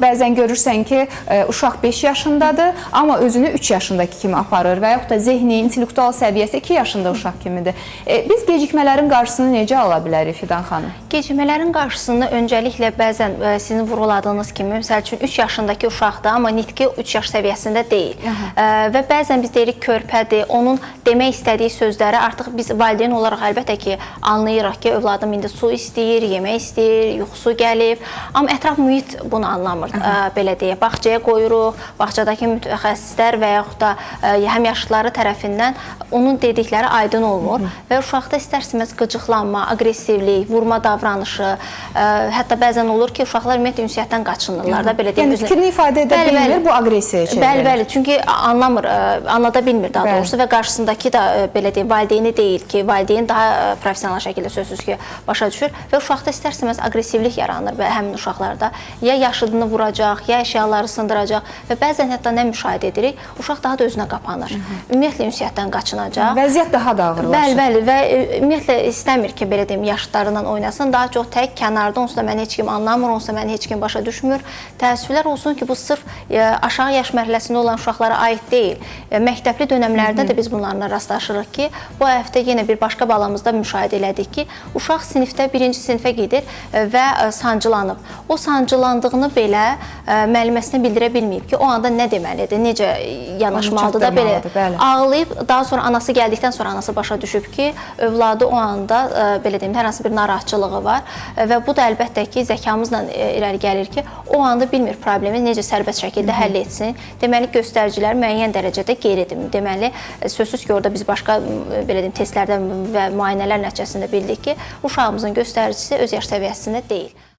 Bəzən görürsən ki, uşaq 5 yaşındadır, amma özünü 3 yaşındakı kimi aparır və yaxud da zehni, intellektual səviyyəsi 2 yaşında uşaq kimidir. Biz gecikmələrin qarşısını necə ala bilərik Fidan xanım? Gecikmələrin qarşısını öncəliklə bəzən sizin vurguladığınız kimi, məsəl üçün 3 yaşındakı uşaqdır, amma nitqi 3 yaş səviyyəsində deyil. Və bəzən biz deyirik körpədir, onun demək istədiyi sözləri artıq biz valideyn olaraq əlbəttə ki, anlayırıq ki, övladım indi su istəyir, yemək istəyir, yuxusu gəlib, amma ətraf mühit bunu anlamır. Belə deyək, bağçaya qoyuruq, bağçadakı mütəxəssislər və yaxud da həmyaşıdları tərəfindən onun dedikləri aydın olmur və uşaqda istər-istəməz qıcıqlanma, aqressivlik, vurma davranışı, hətta bəzən olur ki, uşaqlar ümumiyyətlə ünsiyyətdən qaçınırlar da, belə deyək. Yəni fikrini ifadə edə bilmir, bu aqressiyaya çevirir. Bəli, çünki anlamır, anlada bilmir daha doğrusu və qarşısındakı da belə deyək, valideyni deyil ki, valideyn daha professional şəkildə sözsüz ki, başa düşür və uşaqda istər-istəməz aqressivlik yaranır və həmin uşaqlarda ya yaşıdını vuracaq, ya əşyaları sındıracaq və bəzən hətta nə müşahidə edirik, uşaq daha da özünə qapanır. Ümumiyyətlə ünsiyyətdən qaçınacaq. Vəziyyət daha da ağırlaşır. Bəli, və ümumiyyətlə istəmir ki, belə deyim, yaşıdlarından oynasın, daha çox tək kənarda, onsuz da məni heç kim anlamır, onsuz da məni heç kim başa düşmür. Təəssüflər olsun ki, bu sırf aşağı yaş mərhələsində olan uşaqlara aid deyil. Məktəbli dönəmlərdə də biz bunlarla rastlaşırıq ki, bu həftə yenə bir başqa balamızda müşahidə elədik ki, uşaq sinifdə birinci sinifə gedir və sancılanıb. O sancılandığını belə müəlliməsinə bildirə bilməyib ki, o anda nə deməlidir, necə yanaşmalıdır da belə. Ağlayıb, daha sonra anası gəldikdən sonra anası başa düşüb ki, övladı o anda, belə deyim, hər hansı bir narahatçılığı var və bu da əlbəttə ki, zəkamızla irəli gəlir ki, o anda bilmir problemi necə sərbəst şəkildə həll etsin. Deməli, göstəricilər müəyyən dərəcədə geridir. Deməli, sözsüz ki, orada biz başqa, belə deyim, testlərdən və müayinələr nəticəsində bildik ki, uşağımızın göstəricisi öz yaş səviyyəsində deyil.